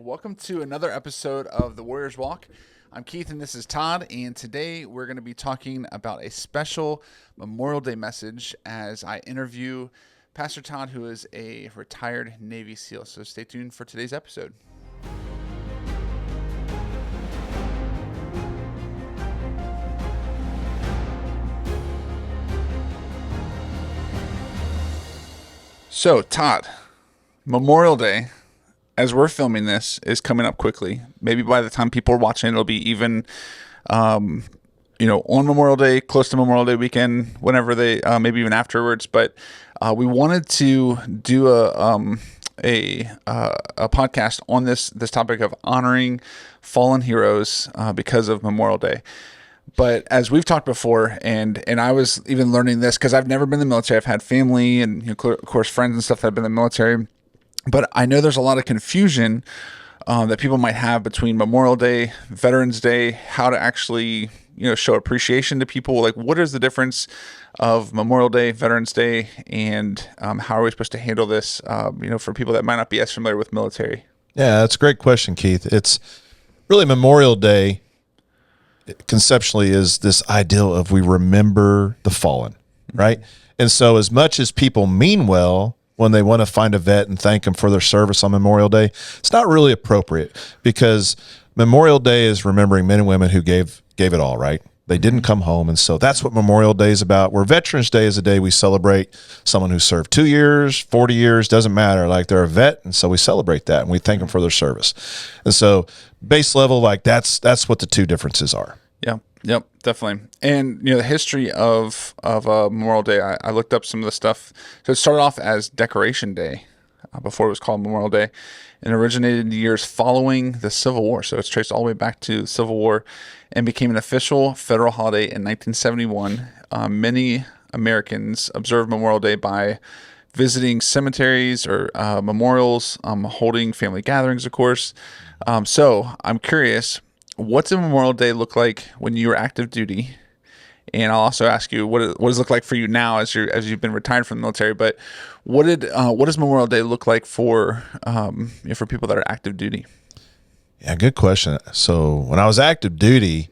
Welcome to another episode of The Warriors Walk. I'm Keith and this is Todd, and today we're going to be talking about a special Memorial Day message as I interview Pastor Todd, who is a retired Navy SEAL. So stay tuned for today's episode. So, Todd, Memorial Day, as we're filming this, is coming up quickly. Maybe by the time people are watching, it'll be even, on Memorial Day, close to Memorial Day weekend, whenever they, maybe even afterwards. But we wanted to do a podcast on this topic of honoring fallen heroes because of Memorial Day. But as we've talked before, and I was even learning this because I've never been in the military. I've had family and, of course, friends and stuff that have been in the military. But I know there's a lot of confusion that people might have between Memorial Day, Veterans Day, how to actually, show appreciation to people. Like, what is the difference of Memorial Day, Veterans Day, and how are we supposed to handle this, for people that might not be as familiar with military? Yeah, that's a great question, Keith. It's really Memorial Day conceptually is this ideal of we remember the fallen, right? And so as much as people mean well when they want to find a vet and thank them for their service on Memorial Day, it's not really appropriate because Memorial Day is remembering men and women who gave it all, right? They didn't come home. And so that's what Memorial Day is about. Where Veterans Day is a day we celebrate someone who served 2 years, 40 years, doesn't matter. Like, they're a vet, and so we celebrate that, and we thank them for their service. And so base level, like, that's what the two differences are. Yep, definitely. And, the history of Memorial Day, I looked up some of the stuff. So it started off as Decoration Day before it was called Memorial Day, and originated in the years following the Civil War. So it's traced all the way back to the Civil War and became an official federal holiday in 1971. Many Americans observe Memorial Day by visiting cemeteries or memorials, holding family gatherings, of course. So I'm curious, what's a Memorial Day look like when you were active duty? And I'll also ask you what does it look like for you now as you've been retired from the military. But what does Memorial Day look like for people that are active duty? Yeah, good question. So when I was active duty,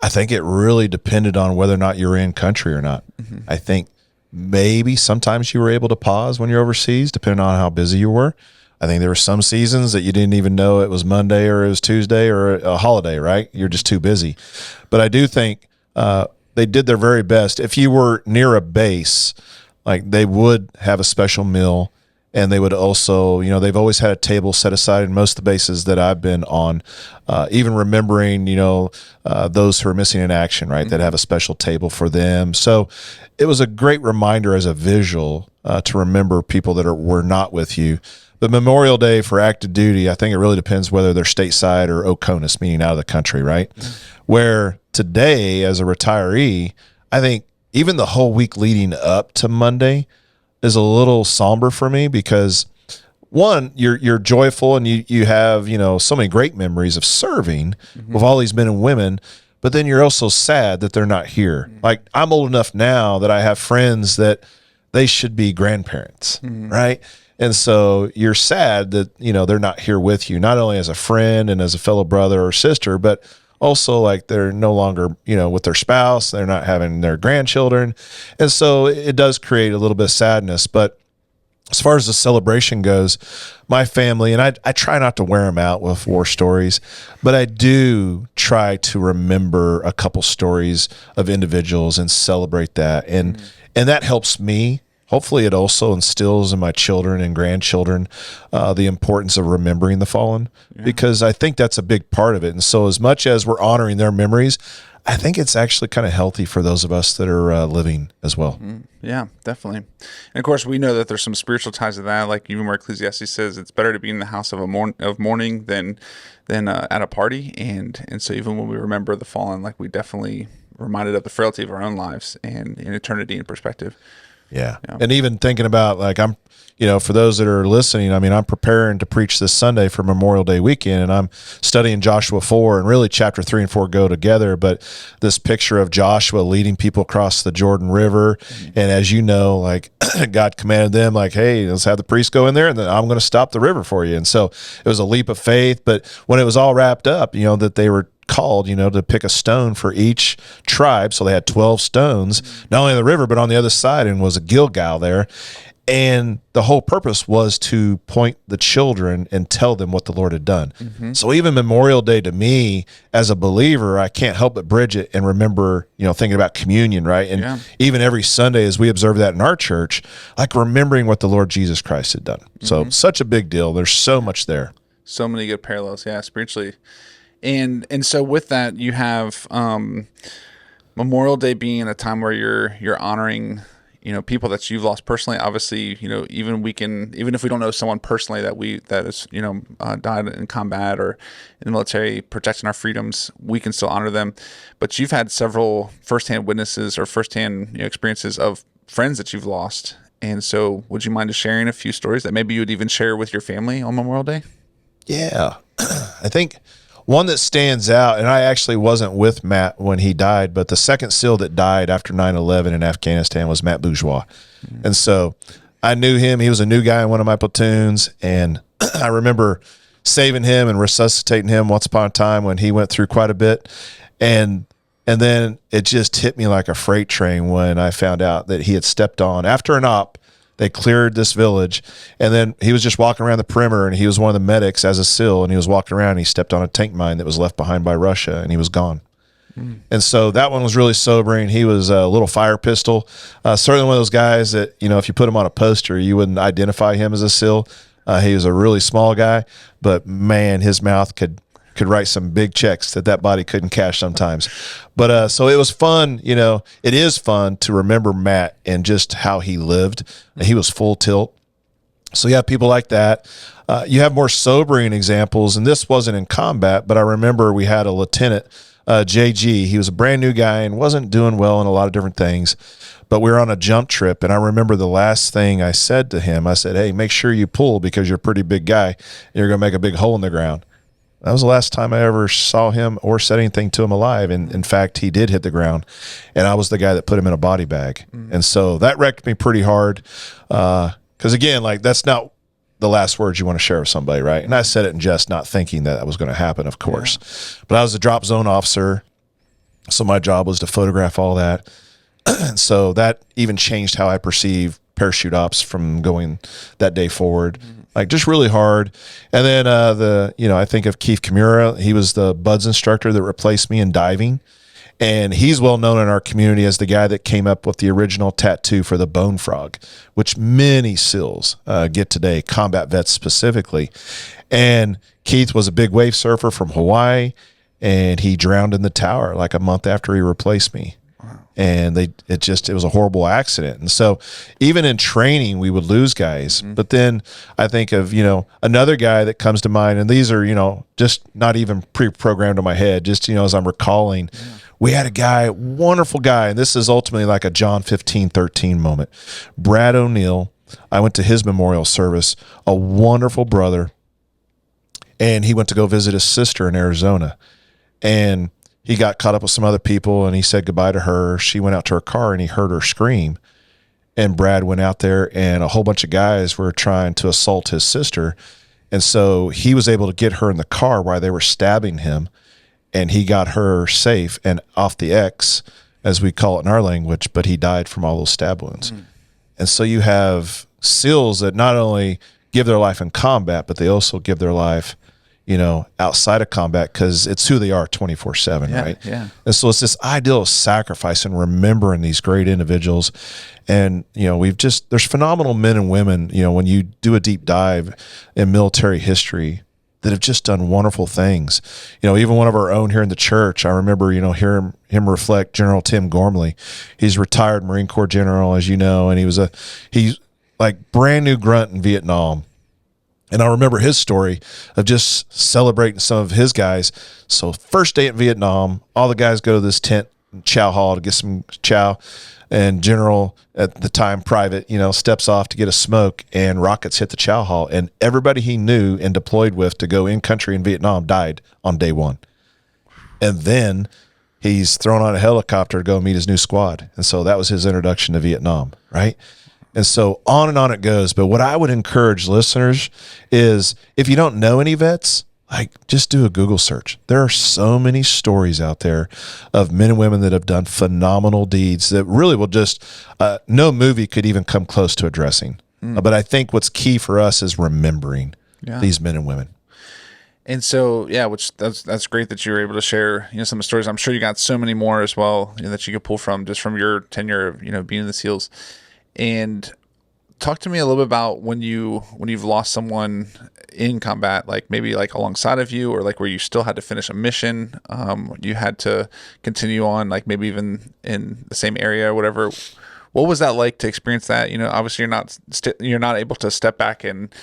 I think it really depended on whether or not you were in country or not. Mm-hmm. I think maybe sometimes you were able to pause when you're overseas, depending on how busy you were. I think there were some seasons that you didn't even know it was Monday or it was Tuesday or a holiday, right? You're just too busy. But I do think they did their very best. If you were near a base, like, they would have a special meal, and they would also, they've always had a table set aside in most of the bases that I've been on, even remembering, those who are missing in action, right? Mm-hmm. That have a special table for them. So it was a great reminder as a visual to remember people that were not with you. But Memorial Day for active duty, I think it really depends whether they're stateside or OCONUS, meaning out of the country, right? Mm-hmm. Where today, as a retiree, I think even the whole week leading up to Monday is a little somber for me because, one, you're joyful and you have, so many great memories of serving mm-hmm. with all these men and women, but then you're also sad that they're not here. Mm-hmm. Like, I'm old enough now that I have friends that they should be grandparents, mm-hmm. right? And so you're sad that, they're not here with you, not only as a friend and as a fellow brother or sister, but also, like, they're no longer, with their spouse, they're not having their grandchildren. And so it does create a little bit of sadness. But as far as the celebration goes, my family, and I try not to wear them out with war stories, but I do try to remember a couple stories of individuals and celebrate that. And that helps me. Hopefully it also instills in my children and grandchildren the importance of remembering the fallen, because I think that's a big part of it. And so as much as we're honoring their memories, I think it's actually kind of healthy for those of us that are living as well. Mm-hmm. Yeah, definitely. And of course, we know that there's some spiritual ties to that. Like, even where Ecclesiastes says it's better to be in the house of mourning than at a party. And so even when we remember the fallen, like, we definitely reminded of the frailty of our own lives and in eternity in perspective. Yeah. And even thinking about like for those that are listening, I mean, I'm preparing to preach this Sunday for Memorial Day weekend, and I'm studying Joshua 4, and really chapter 3 and 4 go together. But this picture of Joshua leading people across the Jordan River. And as you know, like God commanded them, like, hey, let's have the priests go in there and then I'm going to stop the river for you. And so it was a leap of faith. But when it was all wrapped up, that they were called, to pick a stone for each tribe. So they had 12 stones, not only in the river, but on the other side, and was a Gilgal there. And the whole purpose was to point the children and tell them what the Lord had done. So even Memorial Day to me as a believer, I can't help but bridge it and remember, thinking about communion, right? And even every Sunday as we observe that in our church, like remembering what the Lord Jesus Christ had done. So such a big deal. There's so much there. So many good parallels, spiritually. And so with that, you have Memorial Day being a time where you're honoring people that you've lost personally. Obviously, even if we don't know someone personally that is died in combat or in the military protecting our freedoms, we can still honor them. But you've had several firsthand witnesses or firsthand experiences of friends that you've lost. And so would you mind just sharing a few stories that maybe you would even share with your family on Memorial Day? Yeah. I think one that stands out, and I actually wasn't with Matt when he died, but the second SEAL that died after 9/11 in Afghanistan was Matt Bourgeois. And so I knew him. He was a new guy in one of my platoons, and I remember saving him and resuscitating him once upon a time when he went through quite a bit. And then it just hit me like a freight train when I found out that he had stepped on, after an op, they cleared this village, and then he was just walking around the perimeter, and he was one of the medics as a SEAL, and he was walking around, and he stepped on a tank mine that was left behind by Russia, and he was gone. And so that one was really sobering. He was a little fire pistol. Certainly one of those guys that, if you put him on a poster, you wouldn't identify him as a SEAL. He was a really small guy, but man, his mouth could write some big checks that body couldn't cash sometimes. But so it was fun. It is fun to remember Matt and just how he lived. He was full tilt. So you have people like that. You have more sobering examples, and this wasn't in combat, but I remember we had a lieutenant, JG. He was a brand new guy and wasn't doing well in a lot of different things. But we were on a jump trip, and I remember the last thing I said to him, I said, hey, make sure you pull because you're a pretty big guy, and you're going to make a big hole in the ground. That was the last time I ever saw him or said anything to him alive. And in fact, he did hit the ground, and I was the guy that put him in a body bag. And so that wrecked me pretty hard. Cause again, like that's not the last words you want to share with somebody. Right. And I said it in jest, not thinking that was going to happen, of course, but I was a drop zone officer. So my job was to photograph all that. And so that even changed how I perceive parachute ops from going that day forward. Like just really hard. And then I think of Keith Kimura. He was the BUDS instructor that replaced me in diving. And he's well known in our community as the guy that came up with the original tattoo for the bone frog, which many SEALs get today, combat vets specifically. And Keith was a big wave surfer from Hawaii, and he drowned in the tower like a month after he replaced me. And it was a horrible accident. And so even in training, we would lose guys. But then I think of, another guy that comes to mind, and these are, just not even pre-programmed in my head, just, as I'm recalling, we had a guy, wonderful guy. And this is ultimately like a John 15:13 moment. Brad O'Neill, I went to his memorial service, a wonderful brother. And he went to go visit his sister in Arizona. And he got caught up with some other people, and he said goodbye to her. She went out to her car, and he heard her scream. And Brad went out there, and a whole bunch of guys were trying to assault his sister. And so he was able to get her in the car while they were stabbing him, and he got her safe and off the X, as we call it in our language, but he died from all those stab wounds. And so you have SEALs that not only give their life in combat, but they also give their life outside of combat, because it's who they are 24/7, right? Yeah. And so it's this ideal of sacrifice and remembering these great individuals. And, there's phenomenal men and women, when you do a deep dive in military history, that have just done wonderful things. Even one of our own here in the church, I remember, hearing him reflect, General Tim Gormley. He's a retired Marine Corps general, as you know, and he's like brand new grunt in Vietnam. And I remember his story of just celebrating some of his guys. So first day in Vietnam, all the guys go to this tent chow hall to get some chow, and General, at the time private, steps off to get a smoke, and rockets hit the chow hall, and everybody he knew and deployed with to go in country in Vietnam died on day one. And then he's thrown on a helicopter to go meet his new squad. And so that was his introduction to Vietnam, right? And so on and on it goes. But what I would encourage listeners is, if you don't know any vets, like, just do a Google search. There are so many stories out there of men and women that have done phenomenal deeds that really will just, no movie could even come close to addressing. But I think what's key for us is remembering these men and women. And so, which that's great that you were able to share, some of the stories. I'm sure you got so many more as well, that you could pull from just from your tenure of, being in the SEALs. And talk to me a little bit about when you've lost someone in combat, like maybe like alongside of you, or like where you still had to finish a mission, you had to continue on, like maybe even in the same area or whatever. What was that like to experience that? Obviously you're not able to step back and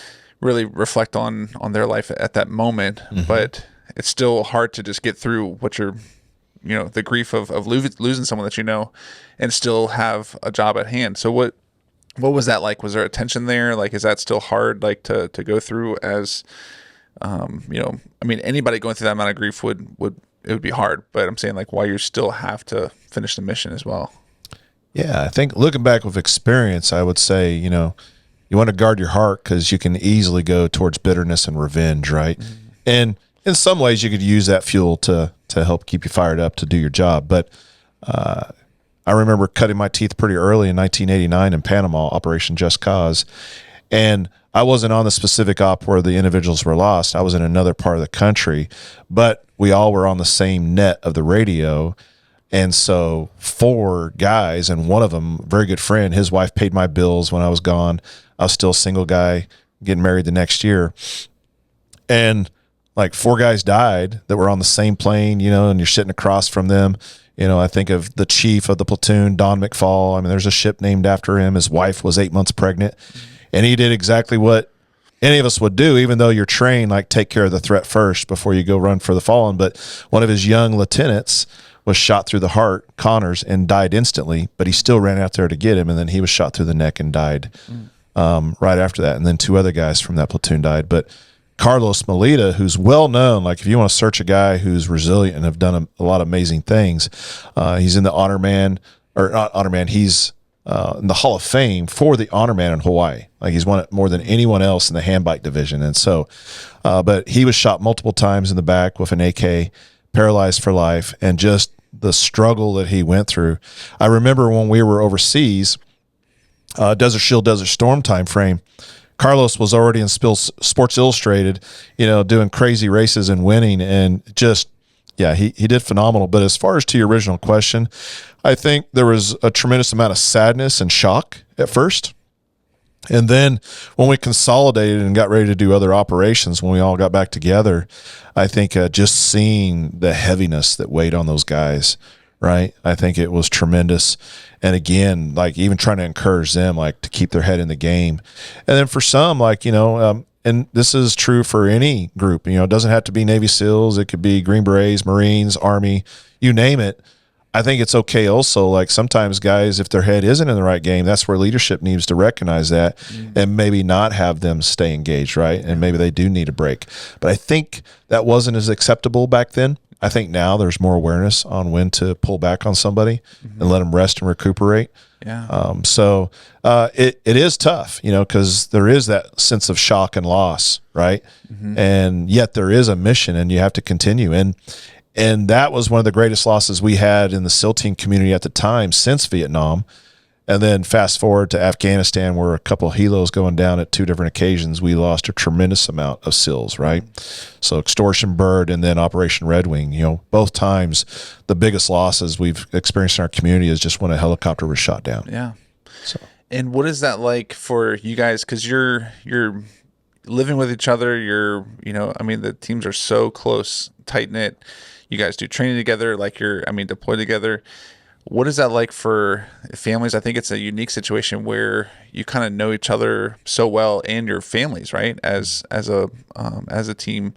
really reflect on their life at that moment, but it's still hard to just get through what you're, the grief of losing someone that and still have a job at hand. So what was that like? Was there a tension there? Like, is that still hard, like to go through as, anybody going through that amount of grief would be hard, but I'm saying, like, why you still have to finish the mission as well. Yeah. I think looking back with experience, I would say, you want to guard your heart, because you can easily go towards bitterness and revenge. Right. And in some ways you could use that fuel to help keep you fired up to do your job. But, I remember cutting my teeth pretty early in 1989 in Panama, Operation Just Cause. And I wasn't on the specific op where the individuals were lost. I was in another part of the country, but we all were on the same net of the radio. And so 4 guys, and one of them, very good friend, his wife paid my bills when I was gone. I was still a single guy, getting married the next year. And like 4 guys died that were on the same plane, and you're sitting across from them. I think of the chief of the platoon, Don McFall. I mean, there's a ship named after him. His wife was 8 months pregnant, and he did exactly what any of us would do, even though you're trained, like, take care of the threat first before you go run for the fallen. But one of his young lieutenants was shot through the heart, Connors, and died instantly, but he still ran out there to get him, and then he was shot through the neck and died right after that. And then 2 other guys from that platoon died. But Carlos Melita, who's well known, like, if you want to search a guy who's resilient and have done a lot of amazing things, he's in the Honor Man, or not Honor Man, he's in the Hall of Fame for the Honor Man in Hawaii. Like, he's won it more than anyone else in the handbike division. And so, but he was shot multiple times in the back with an AK, paralyzed for life, and just the struggle that he went through. I remember when we were overseas, Desert Shield, Desert Storm time frame, Carlos was already in Sports Illustrated, doing crazy races and winning, and just, he did phenomenal. But as far as to your original question, I think there was a tremendous amount of sadness and shock at first. And then when we consolidated and got ready to do other operations, when we all got back together, I think just seeing the heaviness that weighed on those guys, right? I think it was tremendous. And again, like, even trying to encourage them, like, to keep their head in the game. And then for some, like, and this is true for any group, it doesn't have to be Navy SEALs. It could be Green Berets, Marines, Army, you name it. I think it's okay also, like, sometimes guys, if their head isn't in the right game, that's where leadership needs to recognize that and maybe not have them stay engaged, right? And maybe they do need a break. But I think that wasn't as acceptable back then. I think now there's more awareness on when to pull back on somebody and let them rest and recuperate. Yeah. So it is tough, because there is that sense of shock and loss, right? And yet there is a mission, and you have to continue. And that was one of the greatest losses we had in the SEAL team community at the time since Vietnam. And then fast forward to Afghanistan, where a couple of helos going down at 2 different occasions, we lost a tremendous amount of SEALs, right? So Extortion Bird and then Operation Red Wing, both times the biggest losses we've experienced in our community is just when a helicopter was shot down. Yeah. So. And what is that like for you guys? Because you're living with each other. The teams are so close, tight knit. You guys do training together, like deployed together. What is that like for families? I think it's a unique situation where you kind of know each other so well, and your families, right? As a team.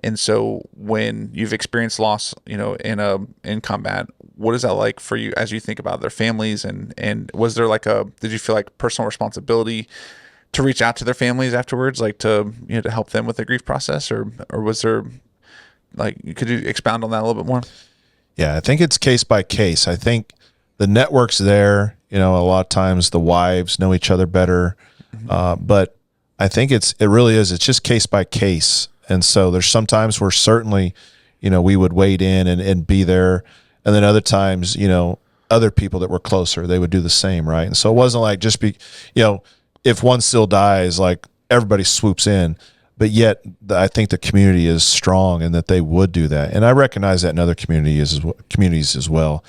And so when you've experienced loss, in combat, what is that like for you as you think about their families, and was there like did you feel like personal responsibility to reach out to their families afterwards, like to, to help them with the grief process, or was there, like, could you expound on that a little bit more? Yeah, I think it's case by case. I think the network's there. A lot of times the wives know each other better, but I think it really is. It's just case by case. And so there's sometimes where certainly, we would wade in and be there. And then other times, other people that were closer, they would do the same. Right. And so it wasn't like if one still dies, like everybody swoops in, but yet I think the community is strong and that they would do that. And I recognize that in other communities as well.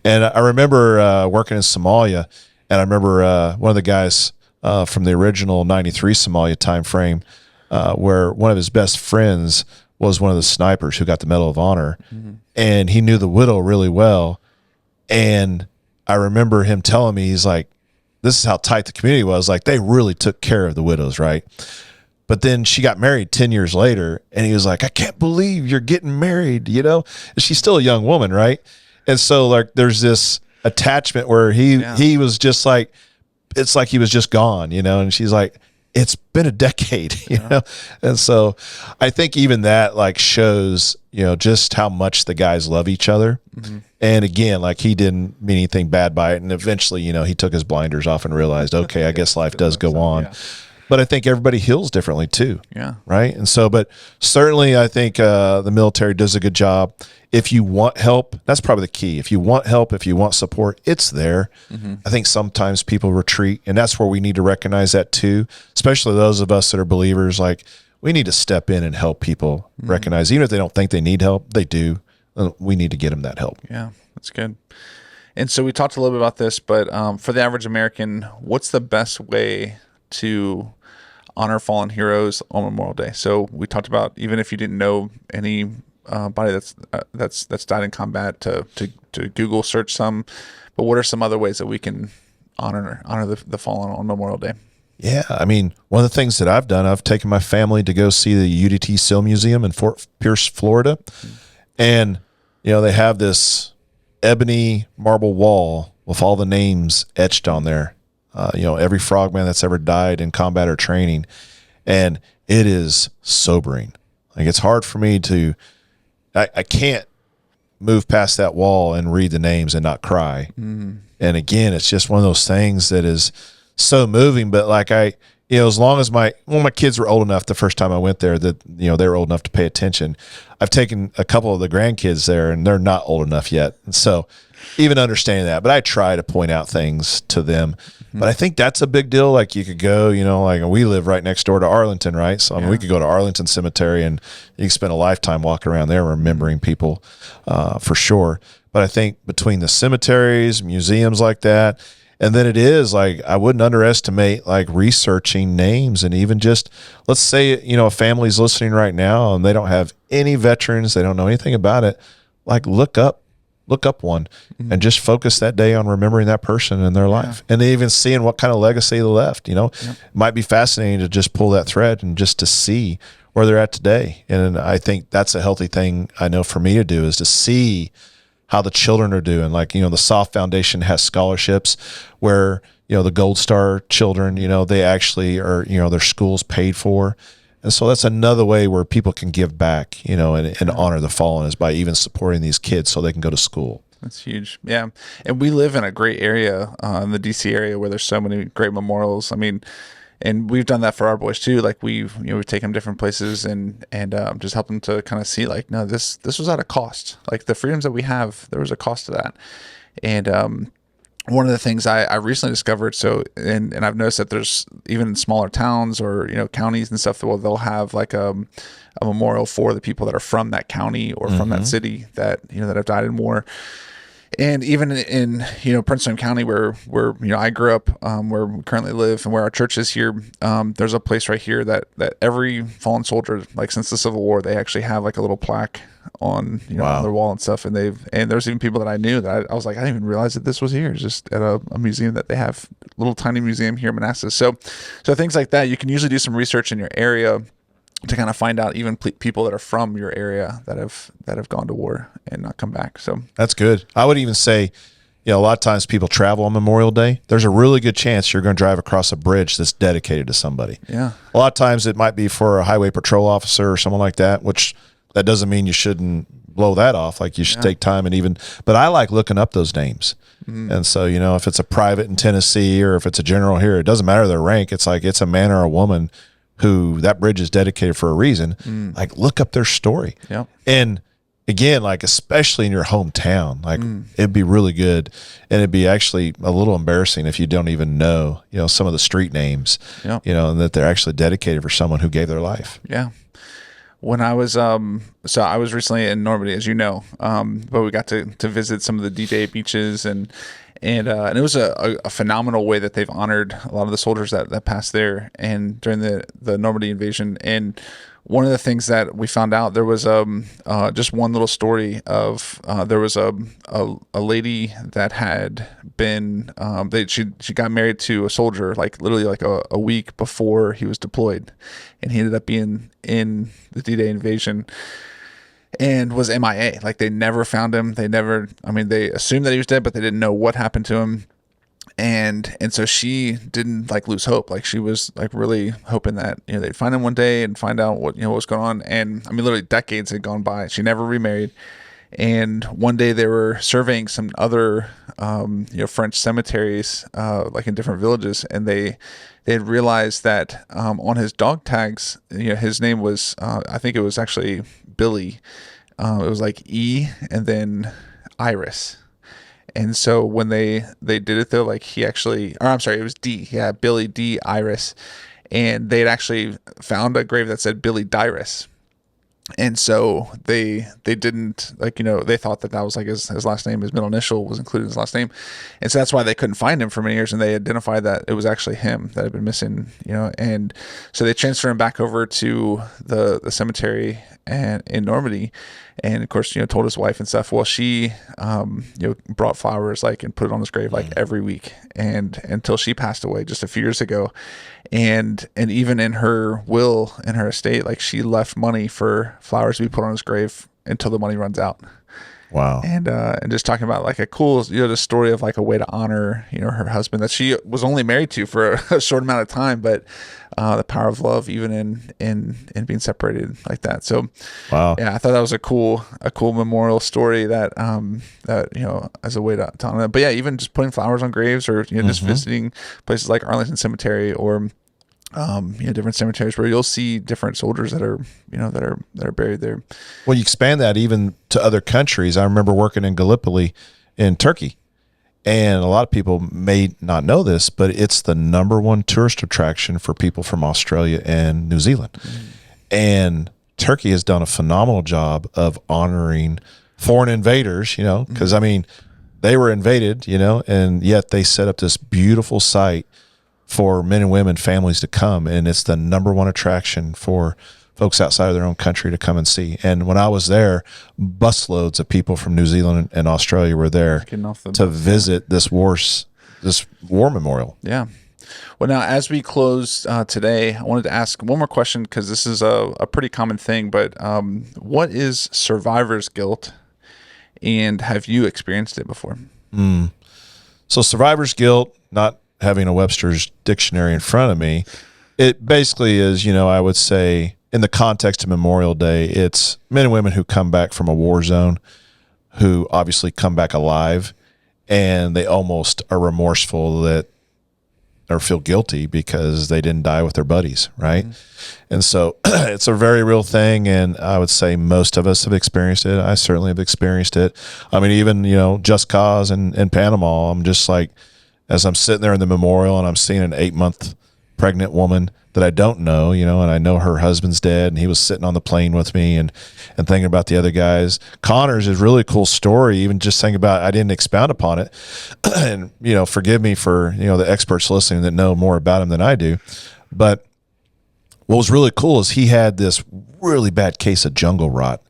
And I remember working in Somalia, and I remember one of the guys from the original 93 Somalia time frame, where one of his best friends was one of the snipers who got the Medal of Honor, and he knew the widow really well. And I remember him telling me, he's like, this is how tight the community was. Like, they really took care of the widows, right? But then she got married 10 years later, and he was like, I can't believe you're getting married, And she's still a young woman, right? And so, like, there's this attachment where he was just like, it's like he was just gone, And she's like, it's been a decade, And so I think even that, like, shows, just how much the guys love each other. And again, like, he didn't mean anything bad by it. And eventually, he took his blinders off and realized, okay, I guess life does go on. Yeah. But I think everybody heals differently too. Yeah. Right. And so, but certainly I think the military does a good job. If you want help, that's probably the key. If you want help, if you want support, it's there. I think sometimes people retreat, and that's where we need to recognize that too, especially those of us that are believers. Like, we need to step in and help people recognize, even if they don't think they need help, they do. We need to get them that help. Yeah, that's good. And so we talked a little bit about this, but for the average American, what's the best way to honor fallen heroes on Memorial Day? So we talked about, even if you didn't know any body that's died in combat, to Google search some. But what are some other ways that we can honor the fallen on Memorial Day? Yeah, I mean, one of the things that I've done, I've taken my family to go see the UDT SEAL Museum in Fort Pierce, Florida. And, they have this ebony marble wall with all the names etched on there. Every frogman that's ever died in combat or training. And it is sobering. Like, it's hard for me I can't move past that wall and read the names and not cry. And again, it's just one of those things that is so moving. But like, as long as my kids were old enough the first time I went there, that, they were old enough to pay attention. I've taken a couple of the grandkids there, and they're not old enough yet. And so even understanding that, but I try to point out things to them. But I think that's a big deal. Like, you could go, like, we live right next door to Arlington, right? So I mean, we could go to Arlington Cemetery, and you can spend a lifetime walking around there remembering people for sure. But I think between the cemeteries, museums like that, and then it is like, I wouldn't underestimate, like, researching names. And even just, let's say, a family's listening right now and they don't have any veterans, they don't know anything about it. Like, look up one and just focus that day on remembering that person in their life, and even seeing what kind of legacy they left. It might be fascinating to just pull that thread and just to see where they're at today. And I think that's a healthy thing, I know, for me to do, is to see how the children are doing. Like, the SOF Foundation has scholarships where, the Gold Star children, they actually are, their school's paid for. And so that's another way where people can give back, and honor the fallen, is by even supporting these kids so they can go to school. That's huge. Yeah. And we live in a great area, in the DC area, where there's so many great memorials. I mean, and we've done that for our boys too. Like, we've taken them different places and just help them to kind of see, like, no, this was at a cost. Like, the freedoms that we have, there was a cost to that. And one of the things I recently discovered, and I've noticed that there's, even in smaller towns or, counties and stuff, they'll have like a memorial for the people that are from that county or from that city that, that have died in war. And even in Prince William County, where I grew up, where we currently live, and where our church is here, there's a place right here that every fallen soldier, like, since the Civil War, they actually have like a little plaque on on their wall and stuff. And there's even people that I knew that I was like, I didn't even realize that this was here. It's just at a museum that they have, a little tiny museum here in Manassas. So things like that, you can usually do some research in your area to kind of find out even people that are from your area that have gone to war and not come back. So That's good. I would even say, a lot of times people travel on Memorial Day. There's a really good chance you're going to drive across a bridge that's dedicated to somebody. yeah, A lot of times it might be for a highway patrol officer or someone like that, which that doesn't mean you shouldn't blow that off. Like you should take time but I like looking up those names. And so, if it's a private in Tennessee or if it's a general here, it doesn't matter their rank. It's like it's a man or a woman who that bridge is dedicated for a reason. Like look up their story. yeah, And again, like especially in your hometown, like it'd be really good, and it'd be actually a little embarrassing if you don't even know, some of the street names, yeah. and that they're actually dedicated for someone who gave their life. Yeah. When I was so I was recently in Normandy, as you know, but we got to visit some of the D-Day beaches, and it was a phenomenal way that they've honored a lot of the soldiers that passed there and during the Normandy invasion. And one of the things that we found out, there was just one little story of there was a lady that had been she got married to a soldier like literally like a week before he was deployed, and he ended up being in the D-Day invasion and was MIA. Like they never found him. They assumed that he was dead, but they didn't know what happened to him. And so she didn't like lose hope. Like she was like really hoping that, they'd find him one day and find out what was going on. And literally decades had gone by. She never remarried. And one day they were surveying some other, French cemeteries, like in different villages. And they had realized that, on his dog tags, his name was, I think it was actually Billy. It was like E and then Iris. And so when they did it though, like it was D. Yeah, Billy D. Iris. And they had actually found a grave that said Billy Dyrus. And so they didn't they thought that was like his last name, his middle initial was included in his last name. And so that's why they couldn't find him for many years. And they identified that it was actually him that had been missing, and so they transferred him back over to the cemetery and in Normandy. And of course, told his wife and stuff. Well, she, brought flowers and put it on his grave every week, and until she passed away just a few years ago. And even in her will, in her estate, she left money for flowers to be put on his grave until the money runs out. Wow. And just talking about a cool, the story of a way to honor, her husband that she was only married to for a short amount of time, but the power of love, even in being separated like that. So, wow. Yeah, I thought that was a cool memorial story that as a way to honor that. But yeah, even just putting flowers on graves, or just visiting places like Arlington Cemetery, or different cemeteries where you'll see different soldiers that are that are buried there. Well, you expand that even to other countries. I remember working in Gallipoli in Turkey, and a lot of people may not know this, but it's the #1 tourist attraction for people from Australia and New Zealand. And Turkey has done a phenomenal job of honoring foreign invaders, because they were invaded, and yet they set up this beautiful site for men and women, families to come, and it's the #1 attraction for folks outside of their own country to come and see. And when I was there, busloads of people from New Zealand and Australia were there to visit this war memorial. Yeah. Well, now as we close today, I wanted to ask one more question, because this is a pretty common thing. But what is survivor's guilt, and have you experienced it before? So survivor's guilt, not having a Webster's dictionary in front of me, it basically is, I would say in the context of Memorial Day, it's men and women who come back from a war zone, who obviously come back alive, and they almost are remorseful or feel guilty because they didn't die with their buddies, right? And so it's a very real thing, and I would say most of us have experienced it. I certainly have experienced it. Even, Just Cause in Panama, I'm just like, as I'm sitting there in the memorial and I'm seeing an 8-month pregnant woman that I don't know, and I know her husband's dead, and he was sitting on the plane with me, and thinking about the other guys. Connor's is a really cool story, even just thinking about, I didn't expound upon it. And, forgive me for, the experts listening that know more about him than I do. But what was really cool is he had this really bad case of jungle rot,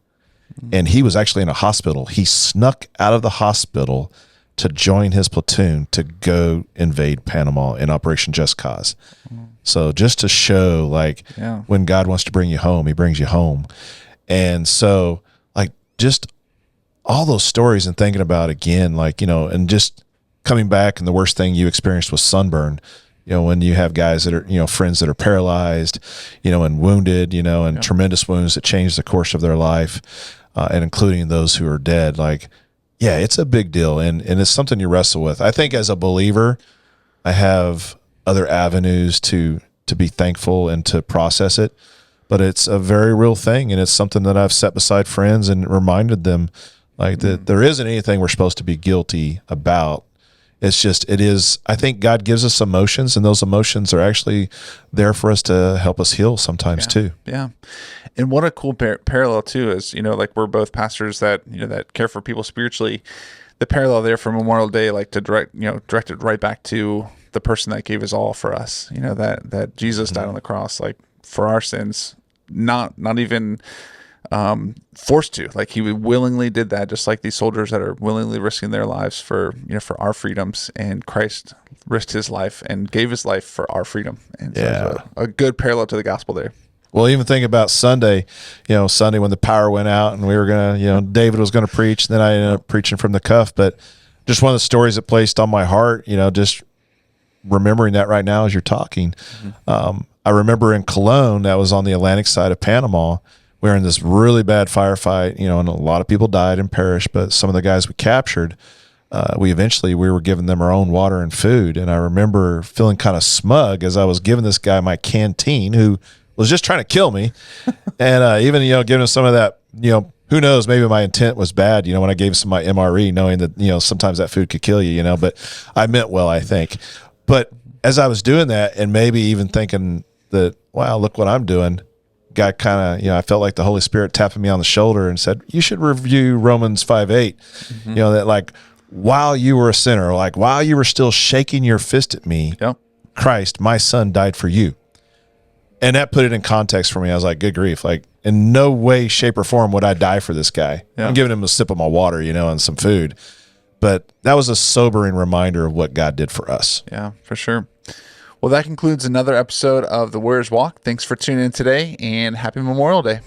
and he was actually in a hospital. He snuck out of the hospital to join his platoon to go invade Panama in Operation Just Cause. So just to show, like, when God wants to bring you home, he brings you home. And so, like, just all those stories and thinking about again, like, and just coming back, and the worst thing you experienced was sunburn. When you have guys that are, friends that are paralyzed, and wounded, and tremendous wounds that change the course of their life, and including those who are dead, like, yeah, it's a big deal. And it's something you wrestle with. I think as a believer, I have other avenues to be thankful and to process it, but it's a very real thing. And it's something that I've set beside friends and reminded them, like, that there isn't anything we're supposed to be guilty about. It's just, it is, I think God gives us emotions, and those emotions are actually there for us to help us heal sometimes too. Yeah. And what a cool parallel too is, like, we're both pastors that, that care for people spiritually. The parallel there for Memorial Day, like, to direct it right back to the person that gave his all for us, that Jesus died on the cross, like, for our sins, not even forced to, like, he willingly did that, just like these soldiers that are willingly risking their lives for our freedoms, and Christ risked his life and gave his life for our freedom. And so a good parallel to the gospel there. Well, even think about Sunday, Sunday when the power went out and we were going to, David was going to preach, and then I ended up preaching from the cuff. But just one of the stories that placed on my heart, just remembering that right now as you're talking. I remember in Cologne, that was on the Atlantic side of Panama, we were in this really bad firefight, and a lot of people died and perished, but some of the guys we captured, we were giving them our own water and food. And I remember feeling kind of smug as I was giving this guy my canteen, who was just trying to kill me. And even, giving him some of that, who knows, maybe my intent was bad, when I gave him some of my MRE, knowing that, sometimes that food could kill you, but I meant well, I think. But as I was doing that, and maybe even thinking that, wow, look what I'm doing, got kind of, I felt like the Holy Spirit tapping me on the shoulder and said, you should review Romans 5:8. That, like, while you were a sinner, like, while you were still shaking your fist at me, Christ, my son, died for you. And that put it in context for me. I was like, good grief. Like, in no way, shape, or form would I die for this guy. I'm giving him a sip of my water, and some food. But that was a sobering reminder of what God did for us. Yeah, for sure. Well, that concludes another episode of The Warrior's Walk. Thanks for tuning in today, and happy Memorial Day.